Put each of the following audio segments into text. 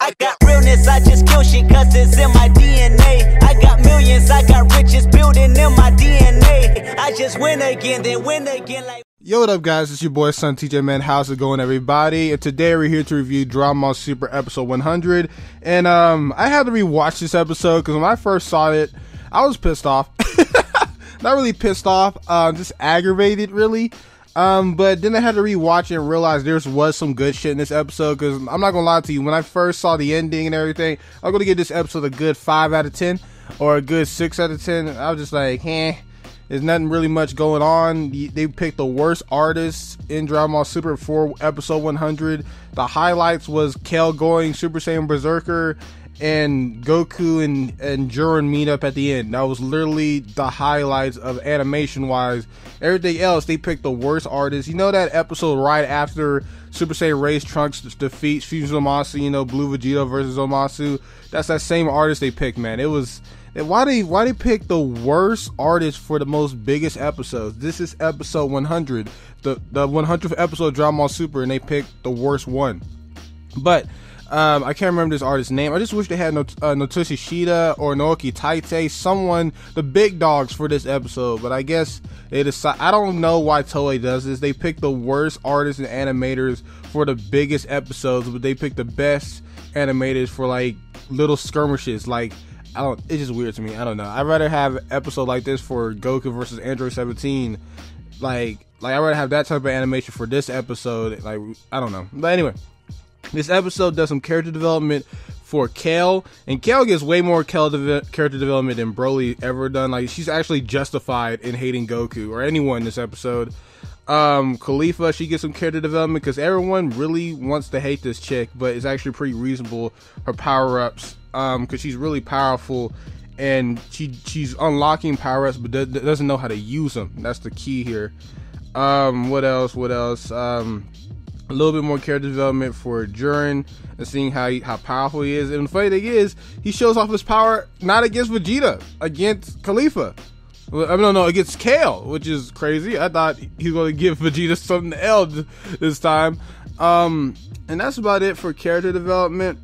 I got realness, I just kill shit cause it's in my DNA. I got millions, I got riches building in my DNA. I just win again, then win again like... Yo, what up guys, it's your boy SonTj, man. How's it going, everybody? And today we're here to review Dragon Ball Super episode 100. And I had to rewatch this episode because when I first saw it, I was pissed off. Not really pissed off, just aggravated really. But then I had to rewatch it and realize there was some good shit in this episode, because I'm not gonna lie to you, when I first saw the ending and everything, I'm gonna give this episode a good 5 out of 10 or a good 6 out of 10. I was just like, there's nothing really much going on. They picked the worst artists in Dragon Ball Super for episode 100. The highlights was KALE going Super Saiyan Berserker and Goku and Jiren meet up at the end. That was literally the highlights of animation wise. Everything else, they picked the worst artists. You know that episode right after Super Saiyan Race Trunks defeats Fusion Zamasu, you know, Blue Vegeta versus Zamasu? That's that same artist they picked, man. It was... Why they pick the worst artist for the most biggest episodes? This is episode 100, the 100th episode of Dragon Ball Super, and they picked the worst one. But I can't remember this artist's name. I just wish they had Notoshi Shida or Naoki Taite, someone, the big dogs for this episode. But I guess they decide. I don't know why Toei does this. They pick the worst artists and animators for the biggest episodes, but they pick the best animators for like little skirmishes. Like, it's just weird to me. I don't know. I'd rather have an episode like this for Goku versus Android 17. Like I'd rather have that type of animation for this episode. Like, I don't know. But anyway, this episode does some character development for KALE, and KALE gets way more character development than BROLY ever done. Like, she's actually justified in hating Goku or anyone in this episode. Khalifa, she gets some character development because everyone really wants to hate this chick, but it's actually pretty reasonable. Her power-ups, because she's really powerful, and she's unlocking power-ups but doesn't know how to use them. That's the key here. What else? A little bit more character development for Jiren and seeing how powerful he is. And the funny thing is, he shows off his power not against Vegeta, against Khalifa. I mean, no, against KALE, which is crazy. I thought he was going to give Vegeta something else this time. And that's about it for character development.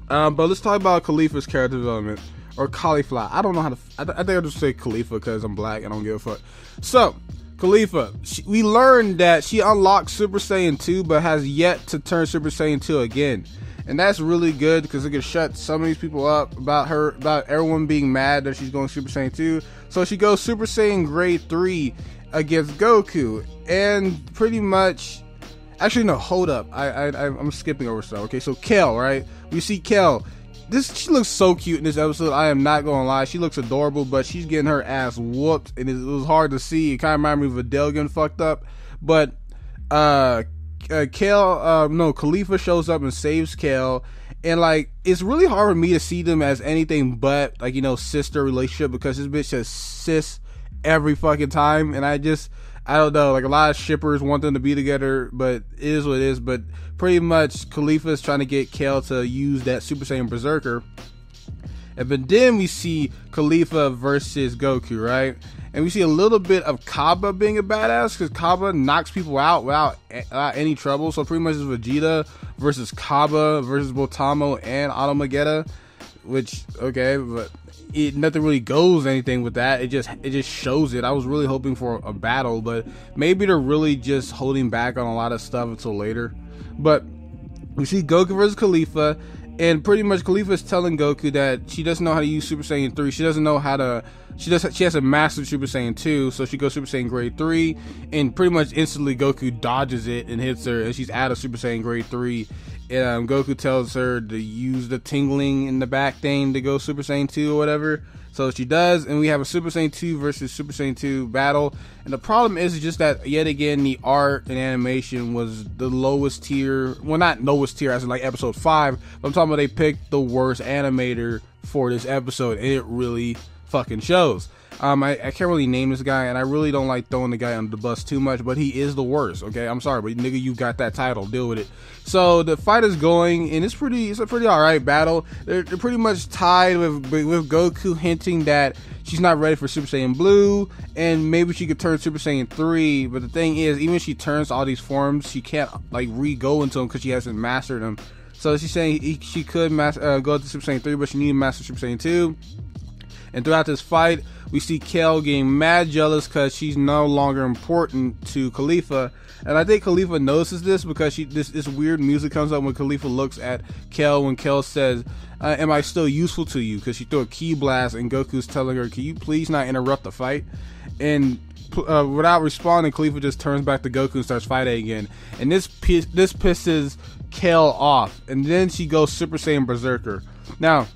But let's talk about Khalifa's character development, or cauliflower. I don't know how to. I think I'll just say Khalifa because I'm black and I don't give a fuck. So, Khalifa, we learned that she unlocked Super Saiyan 2, but has yet to turn Super Saiyan 2 again. And that's really good because it can shut some of these people up about everyone being mad that she's going Super Saiyan 2. So she goes Super Saiyan Grade 3 against Goku. And pretty much... Actually, no, hold up. I'm skipping over stuff. Okay, so KALE, right? We see KALE. She looks so cute in this episode. I am not going to lie. She looks adorable, but she's getting her ass whooped. And it was hard to see. It kind of reminded me of Adele getting fucked up. But... Khalifa shows up and saves KALE, and like, it's really hard for me to see them as anything but, like, you know, sister relationship, because this bitch says sis every fucking time, and I don't know, like, a lot of shippers want them to be together, but it is what it is. But pretty much Khalifa is trying to get KALE to use that Super Saiyan Berserker, but then we see Khalifa versus Goku, right? And we see a little bit of Kaba being a badass, because Kaba knocks people out without any trouble. So pretty much it's Vegeta versus Kaba versus Botamo and Automagetta, which, okay, but nothing really goes anything with that. It just shows it. I was really hoping for a battle, but maybe they're really just holding back on a lot of stuff until later. But we see Goku versus Khalifa, and pretty much Khalifa is telling Goku that she doesn't know how to use Super Saiyan 3. She doesn't know how to... She has to master Super Saiyan 2, so she goes Super Saiyan Grade 3, and pretty much instantly Goku dodges it and hits her, and she's out of Super Saiyan Grade 3. And Goku tells her to use the tingling in the back thing to go Super Saiyan 2 or whatever. So she does, and we have a Super Saiyan 2 versus Super Saiyan 2 battle. And the problem is just that, yet again, the art and animation was the lowest tier. Well, not lowest tier as in like episode 5, but I'm talking about they picked the worst animator for this episode, and it really fucking shows. I can't really name this guy, and I really don't like throwing the guy under the bus too much, but he is the worst, okay? I'm sorry, but nigga, you got that title, deal with it. So the fight is going, and it's a pretty alright battle. They're pretty much tied with Goku hinting that she's not ready for Super Saiyan Blue, and maybe she could turn Super Saiyan 3, but the thing is, even if she turns all these forms, she can't like re-go into them because she hasn't mastered them. So she's saying she could go to Super Saiyan 3, but she needed Master Super Saiyan 2. And throughout this fight, we see KALE getting mad jealous because she's no longer important to Khalifa. And I think Khalifa notices this because this weird music comes up when Khalifa looks at KALE when KALE says, am I still useful to you? Because she threw a ki blast and Goku's telling her, can you please not interrupt the fight? And without responding, Khalifa just turns back to Goku and starts fighting again. And this pisses KALE off. And then she goes Super Saiyan Berserker. Now,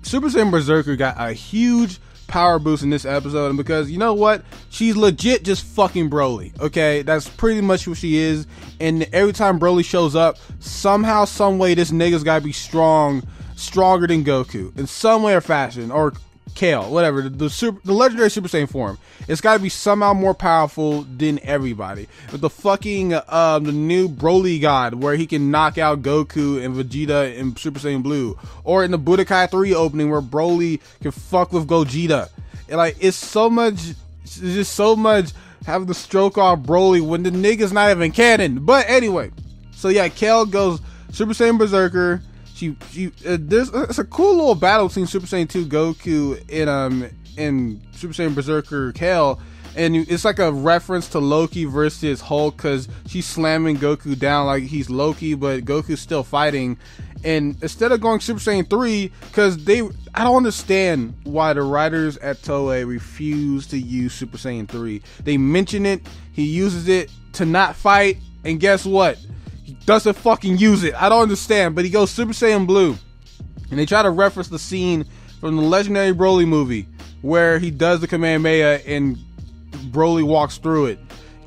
Super Saiyan Berserker got a huge power boost in this episode, and because you know what, she's legit just fucking Broly. Okay, that's pretty much what she is. And every time Broly shows up, somehow, some way, this nigga's gotta be stronger than Goku in some way or fashion, or KALE, whatever, the legendary Super Saiyan form. It's got to be somehow more powerful than everybody. With the fucking the new BROLY God, where he can knock out Goku and Vegeta in Super Saiyan Blue, or in the Budokai 3 opening where Broly can fuck with Gogeta. And like, it's just so much having to stroke off Broly when the nigga's not even canon. But anyway, so yeah, KALE goes Super Saiyan Berserker. It's a cool little battle between Super Saiyan 2 Goku and Super Saiyan Berserker KALE, and it's like a reference to Loki versus Hulk, because she's slamming Goku down like he's Loki, but Goku's still fighting. And instead of going Super Saiyan 3, because I don't understand why the writers at Toei refuse to use Super Saiyan 3. They mention it, he uses it to not fight, and guess what? Doesn't fucking use it. I don't understand, but he goes Super Saiyan Blue, and they try to reference the scene from the legendary Broly movie where he does the Kamehameha and Broly walks through it.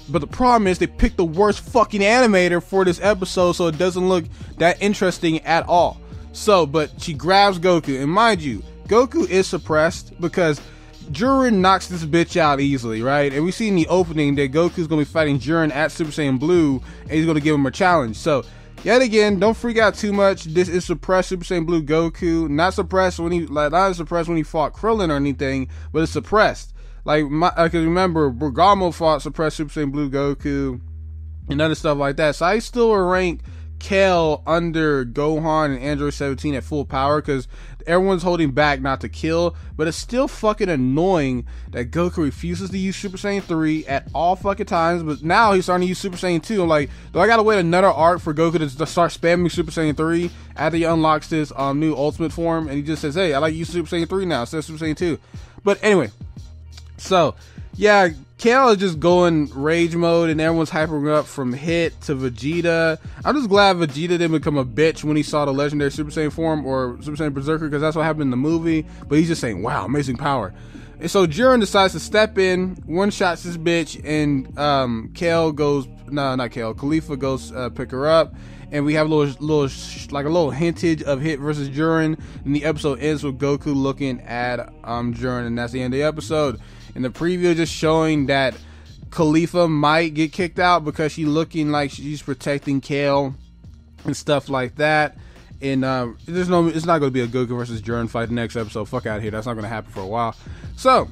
But the problem is they picked the worst fucking animator for this episode, so it doesn't look that interesting at all. So, but she grabs Goku, and mind you, Goku is suppressed because Jiren knocks this bitch out easily, right? And we see in the opening that Goku's gonna be fighting Jiren at Super Saiyan Blue, and he's gonna give him a challenge. So, yet again, don't freak out too much. This is suppressed Super Saiyan Blue Goku, not suppressed when he fought Krillin or anything, but it's suppressed. Like, I can remember Bergamo fought suppressed Super Saiyan Blue Goku and other stuff like that. So I still rank KALE under Gohan and Android 17 at full power, because everyone's holding back not to kill, but it's still fucking annoying that Goku refuses to use Super Saiyan 3 at all fucking times, but now he's starting to use Super Saiyan 2. I'm like, do I gotta wait another arc for Goku to start spamming Super Saiyan 3 after he unlocks this new ultimate form, and he just says, hey, I like to use Super Saiyan 3 now instead of Super Saiyan 2. But anyway, so yeah, KALE is just going rage mode, and everyone's hyping up from Hit to Vegeta. I'm just glad Vegeta didn't become a bitch when he saw the legendary Super Saiyan form or Super Saiyan Berserker, because that's what happened in the movie. But he's just saying, wow, amazing power. And so Jiren decides to step in, one-shots this bitch, and KALE goes, not KALE, Khalifa goes pick her up. And we have a little hintage of Hit versus Jiren, and the episode ends with Goku looking at Jiren, and that's the end of the episode. And the preview just showing that Khalifa might get kicked out because she's looking like she's protecting KALE and stuff like that. And it's not going to be a Goku versus Jiren fight the next episode. Fuck out of here. That's not going to happen for a while. So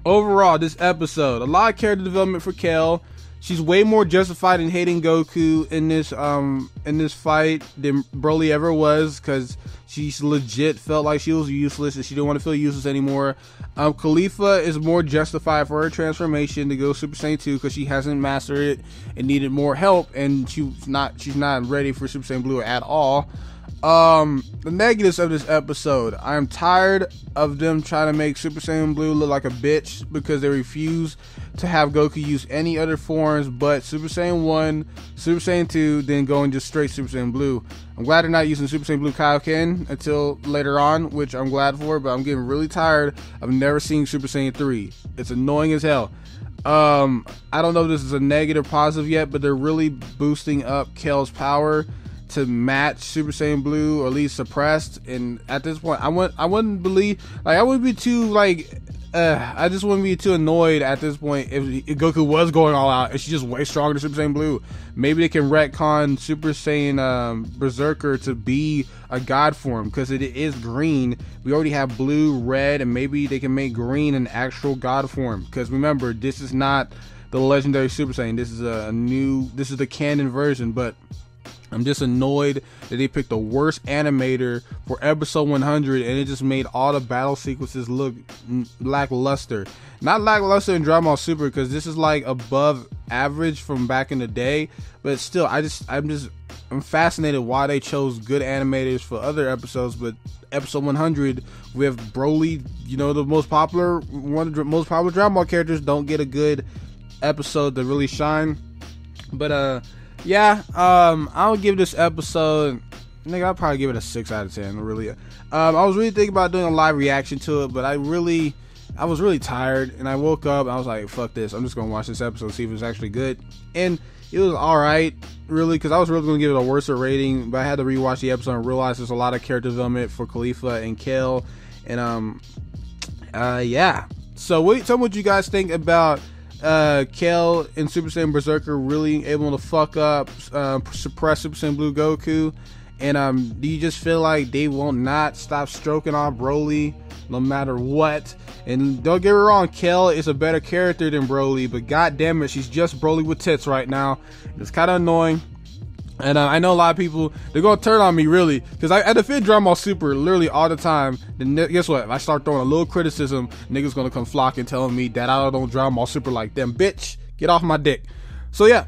overall, this episode, a lot of character development for KALE. She's way more justified in hating Goku in this fight than Broly ever was, because she's legit felt like she was useless and she didn't want to feel useless anymore. Khalifa is more justified for her transformation to go Super Saiyan 2 because she hasn't mastered it and needed more help, and she's not ready for Super Saiyan Blue at all. The negatives of this episode: I'm tired of them trying to make Super Saiyan Blue look like a bitch because they refuse to have Goku use any other forms but Super Saiyan 1, Super Saiyan 2, then going just straight Super Saiyan Blue. I'm glad they're not using Super Saiyan Blue Kaioken until later on, which I'm glad for, but I'm getting really tired of never seeing Super Saiyan 3. It's annoying as hell. I don't know if this is a negative or positive yet, but they're really boosting up KALE's power to match Super Saiyan Blue, or at least suppressed. And at this point, I wouldn't be too I just wouldn't be too annoyed at this point if Goku was going all out and she's just way stronger than Super Saiyan Blue. Maybe they can retcon Super Saiyan Berserker to be a god form, because it is green. We already have blue, red, and maybe they can make green an actual god form, because remember, this is not the legendary Super Saiyan. This is this is the canon version. But I'm just annoyed that they picked the worst animator for episode 100, and it just made all the battle sequences look lackluster. Not lackluster in Dragon Ball Super, because this is like above average from back in the day, but still, I'm fascinated why they chose good animators for other episodes, but episode 100 we have BROLY, you know, one of the most popular Dragon Ball characters, don't get a good episode to really shine. But yeah, I'll give this episode, nigga, I'll probably give it a 6 out of 10. Really, I was really thinking about doing a live reaction to it, but I was really tired, and I woke up and I was like, fuck this, I'm just gonna watch this episode, see if it's actually good. And it was alright, really, because I was really gonna give it a worse rating, but I had to rewatch the episode and realize there's a lot of character development for Khalifa and KALE. And yeah, so tell me what you guys think about KALE and Super Saiyan Berserker really able to fuck up, suppress Super Saiyan Blue Goku. And do you just feel like they will not stop stroking on BROLY no matter what? And don't get me wrong, KALE is a better character than BROLY, but god damn it, she's just BROLY with tits right now. It's kind of annoying. And I know a lot of people, they're gonna turn on me, really, because I defend Dragon Ball Super literally all the time. Then guess what? If I start throwing a little criticism, niggas gonna come flocking telling me that I don't Dragon Ball Super like them. Bitch, get off my dick. So yeah,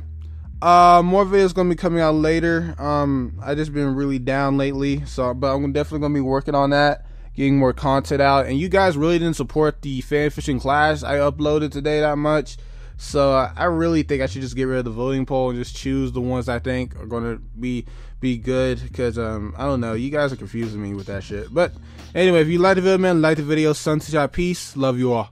more videos gonna be coming out later. I just been really down lately, so but I'm definitely gonna be working on that, getting more content out. And you guys really didn't support the fan fishing class I uploaded today that much. So I really think I should just get rid of the voting poll and just choose the ones I think are going to be good, because I don't know, you guys are confusing me with that shit. But anyway, if you like the video, man, like the video. SonTj, peace, love you all.